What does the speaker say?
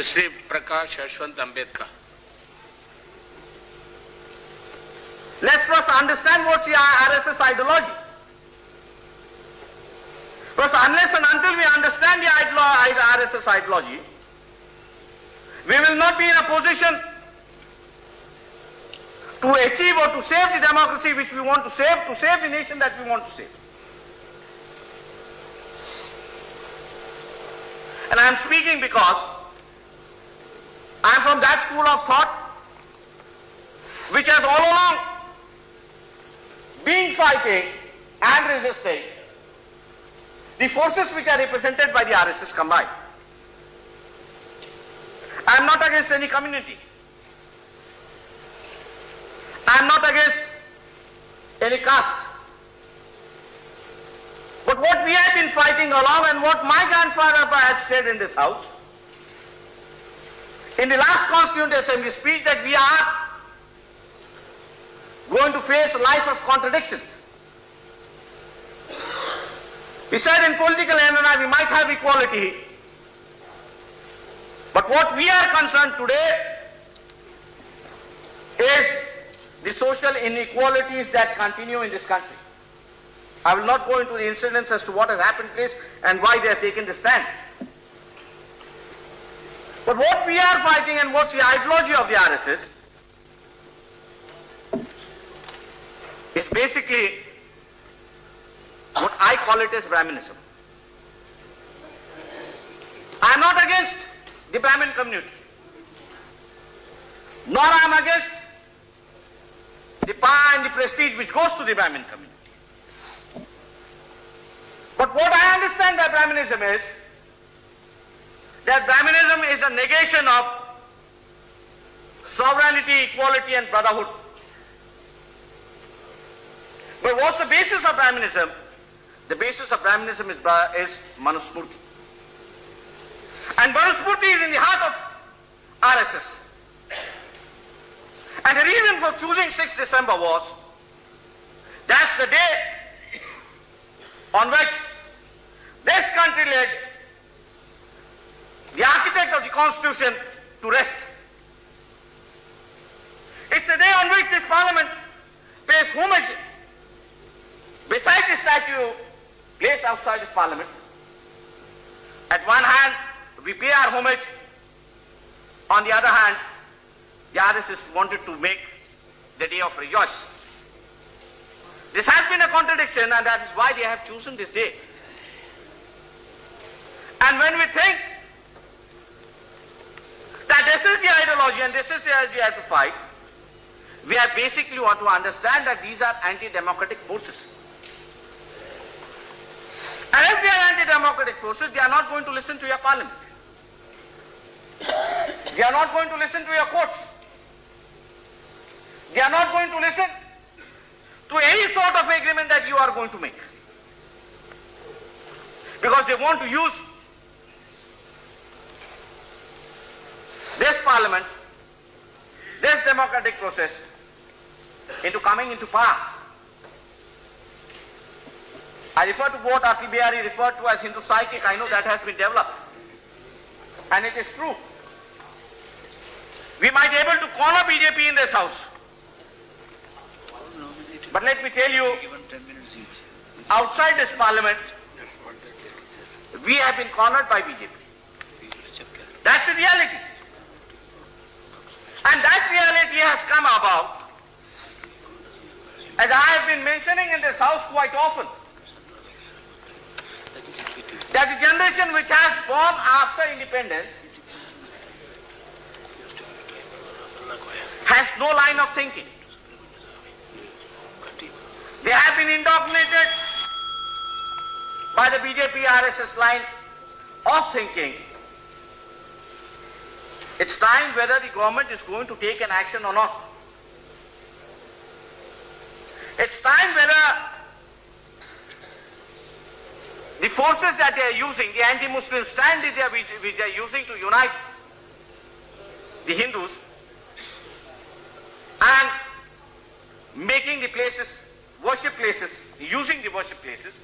Shri Prakash Ambedkar. Let's first understand what's the RSS ideology. Because unless and until we understand the RSS ideology, we will not be in a position to achieve or to save the democracy which we want to save the nation that we want to save. And I am speaking because I am from that school of thought which has all along been fighting and resisting the forces which are represented by the RSS combined. I am not against any community. I am not against any caste. But what we have been fighting along and what my grandfather had said in this house, in the last Constituent Assembly speech, that we are going to face a life of contradictions. We said in political arena we might have equality, but what we are concerned today is the social inequalities that continue in this country. I will not go into the incidents as to what has happened please and why they have taken the stand. But what we are fighting and what's the ideology of the RSS is basically what I call it as Brahminism. I am not against the Brahmin community, nor I am against the power and the prestige which goes to the Brahmin community. But what I understand by Brahminism is that Brahminism is a negation of sovereignty, equality and brotherhood. But what's the basis of Brahminism? The basis of Brahminism is Manusmriti. And Manusmriti is in the heart of RSS. And the reason for choosing 6th December was that's the day on which this country laid the architect of the Constitution to rest. It's the day on which this Parliament pays homage beside the statue placed outside this Parliament. At one hand, we pay our homage. On the other hand, the RSS wanted to make the day of rejoice. This has been a contradiction, and that is why they have chosen this day. And when we think that this is the ideology and this is the ideology we have to fight, we are basically want to understand that these are anti-democratic forces. And if they are anti-democratic forces, they are not going to listen to your parliament. They are not going to listen to your courts. They are not going to listen to any sort of agreement that you are going to make. Because they want to use this parliament, this democratic process into coming into power. I refer to what RTBR referred to as Hindu psychic. I know that has been developed. And it is true. We might be able to corner BJP in this house. But let me tell you, outside this parliament, we have been cornered by BJP. That's the reality. And that reality has come about, as I have been mentioning in this house quite often, that the generation which has born after independence has no line of thinking. They have been indoctrinated by the BJP RSS line of thinking. It's time whether the government is going to take an action or not. It's time whether the forces that they are using, the anti-Muslim stand which they are using to unite the Hindus and making the places, worship places, using the worship places,